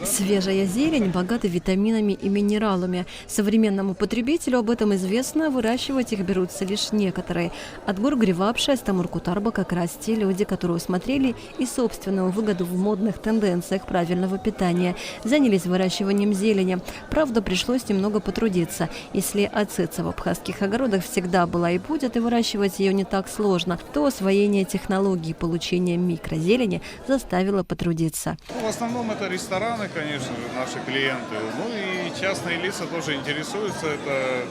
Свежая зелень богата витаминами и минералами. Современному потребителю об этом известно, выращивать их берутся лишь некоторые. Отгор Гривапша, Стамуркутарба как раз те люди, которые усмотрели и собственную выгоду в модных тенденциях правильного питания. Занялись выращиванием зелени. Правда, пришлось немного потрудиться. Если ацица в абхазских огородах всегда была и будет, и выращивать ее не так сложно, то освоение технологий получения микрозелени заставило потрудиться. В основном это рестораны, конечно же, наши клиенты. Ну и частные лица тоже интересуются. Это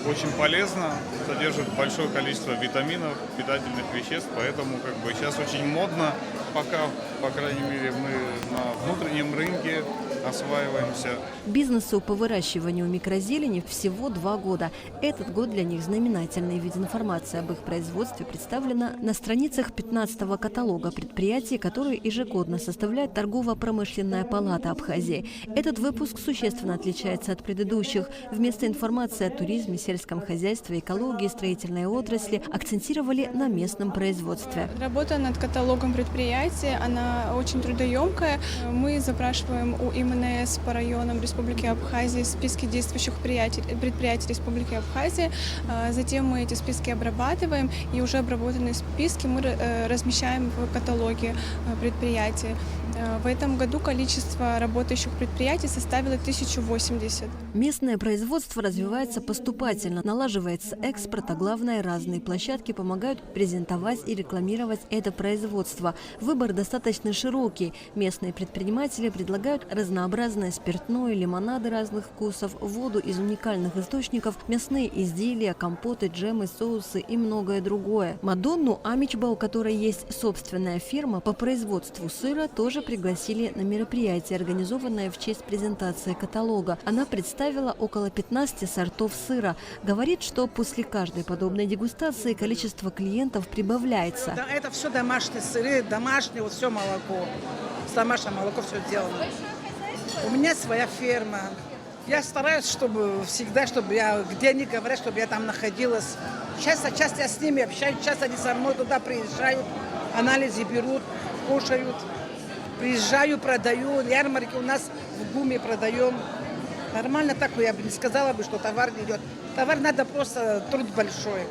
очень полезно, содержит большое количество витаминов, питательных веществ, поэтому сейчас очень модно. Пока, по крайней мере, мы на внутреннем рынке осваиваемся. Бизнесу по выращиванию микрозелени всего 2 года. Этот год для них знаменательный, ведь информация об их производстве представлена на страницах 15-го каталога предприятий, которые ежегодно составляет Торгово-промышленная палата Абхазии. Этот выпуск существенно отличается от предыдущих. Вместо информации о туризме, сельском хозяйстве, экологии, строительной отрасли акцентировали на местном производстве. Работа над каталогом предприятий, она очень трудоемкая. Мы запрашиваем у МНС по районам Республики Абхазия списки действующих предприятий Республики Абхазия. Затем мы эти списки обрабатываем, и уже обработанные списки мы размещаем в каталоге предприятий. В этом году количество работающих предприятий составило 1080. Местное производство развивается поступательно, налаживается экспорт, а главное, разные площадки помогают презентовать и рекламировать это производство. Выбор достаточно широкий. Местные предприниматели предлагают разнообразное спиртное, лимонады разных вкусов, воду из уникальных источников, мясные изделия, компоты, джемы, соусы и многое другое. Мадонну Амичба, у которой есть собственная фирма по производству сыра, тоже пригласили на мероприятие, организованное в честь презентации каталога. Она представила около 15 сортов сыра. Говорит, что после каждой подобной дегустации количество клиентов прибавляется. Да, это все домашние сыры, домашнее, вот все молоко. С домашним молоко все сделано. У меня своя ферма. Я стараюсь, чтобы я, где они говорят, чтобы я там находилась. Сейчас я с ними общаюсь, сейчас они со мной туда приезжают, анализы берут, кушают. Приезжаю, продаю, ярмарки у нас в ГУМе продаем. Нормально так, я бы не сказала, что товар не идет. Товар надо просто труд большой.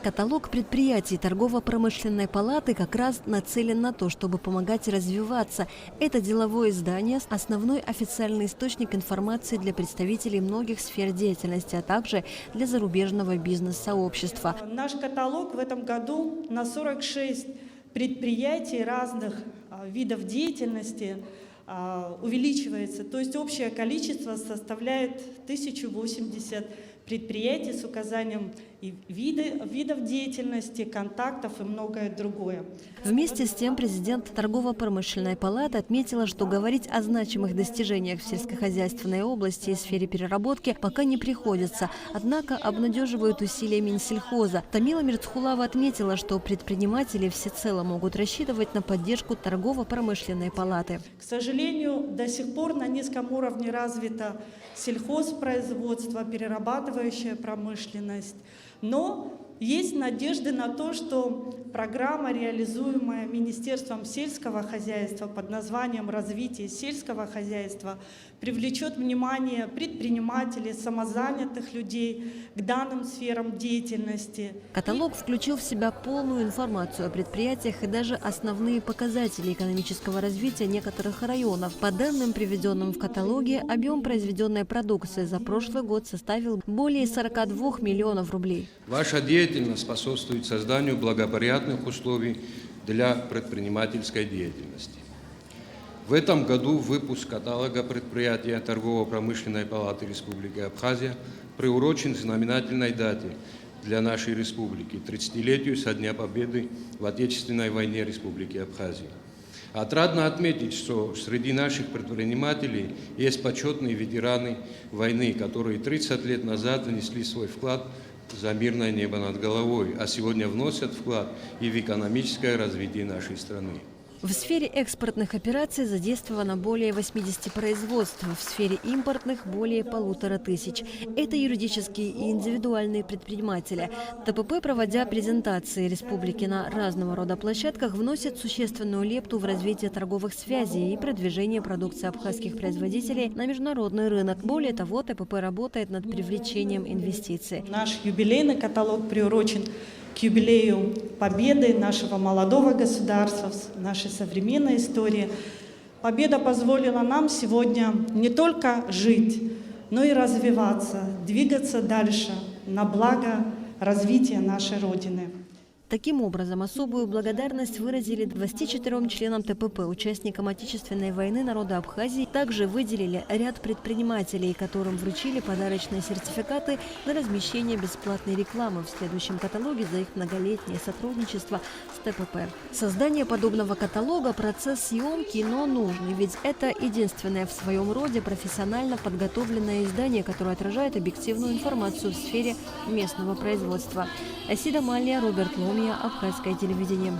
Каталог предприятий Торгово-промышленной палаты как раз нацелен на то, чтобы помогать развиваться. Это деловое издание, основной официальный источник информации для представителей многих сфер деятельности, а также для зарубежного бизнес-сообщества. Наш каталог в этом году на 46 предприятий разных видов деятельности увеличивается. То есть общее количество составляет 1080 предприятий с указанием и видов деятельности, контактов и многое другое. Вместе с тем президент Торгово-промышленной палаты отметила, что говорить о значимых достижениях в сельскохозяйственной области и сфере переработки пока не приходится. Однако обнадеживают усилия Минсельхоза. Тамила Мирцхулава отметила, что предприниматели всецело могут рассчитывать на поддержку Торгово-промышленной палаты. К сожалению, до сих пор на низком уровне развито сельхозпроизводство, перерабатывающая промышленность. Но есть надежды на то, что программа, реализуемая Министерством сельского хозяйства под названием «Развитие сельского хозяйства», привлечет внимание предпринимателей, самозанятых людей к данным сферам деятельности. Каталог включил в себя полную информацию о предприятиях и даже основные показатели экономического развития некоторых районов. По данным, приведенным в каталоге, объем произведенной продукции за прошлый год составил более 42 миллионов рублей. Ваша деятельность способствует созданию благоприятных условий для предпринимательской деятельности. В этом году выпуск каталога предприятия Торгово-промышленной палаты Республики Абхазия приурочен к знаменательной дате для нашей республики – 30-летию со дня победы в Отечественной войне Республики Абхазия. Отрадно отметить, что среди наших предпринимателей есть почетные ветераны войны, которые 30 лет назад внесли свой вклад за мирное небо над головой, а сегодня вносят вклад и в экономическое развитие нашей страны. В сфере экспортных операций задействовано более 80 производств, в сфере импортных – более 1500. Это юридические и индивидуальные предприниматели. ТПП, проводя презентации республики на разного рода площадках, вносит существенную лепту в развитие торговых связей и продвижение продукции абхазских производителей на международный рынок. Более того, ТПП работает над привлечением инвестиций. Наш юбилейный каталог приурочен к юбилею победы нашего молодого государства, нашей современной истории. Победа позволила нам сегодня не только жить, но и развиваться, двигаться дальше на благо развития нашей Родины. Таким образом, особую благодарность выразили 24 членам ТПП, участникам Отечественной войны народа Абхазии. Также выделили ряд предпринимателей, которым вручили подарочные сертификаты на размещение бесплатной рекламы в следующем каталоге за их многолетнее сотрудничество с ТПП. Создание подобного каталога – процесс съемки, но нужный, ведь это единственное в своем роде профессионально подготовленное издание, которое отражает объективную информацию в сфере местного производства. Асида Малия, Роберт Ломия, Абхазское телевидение.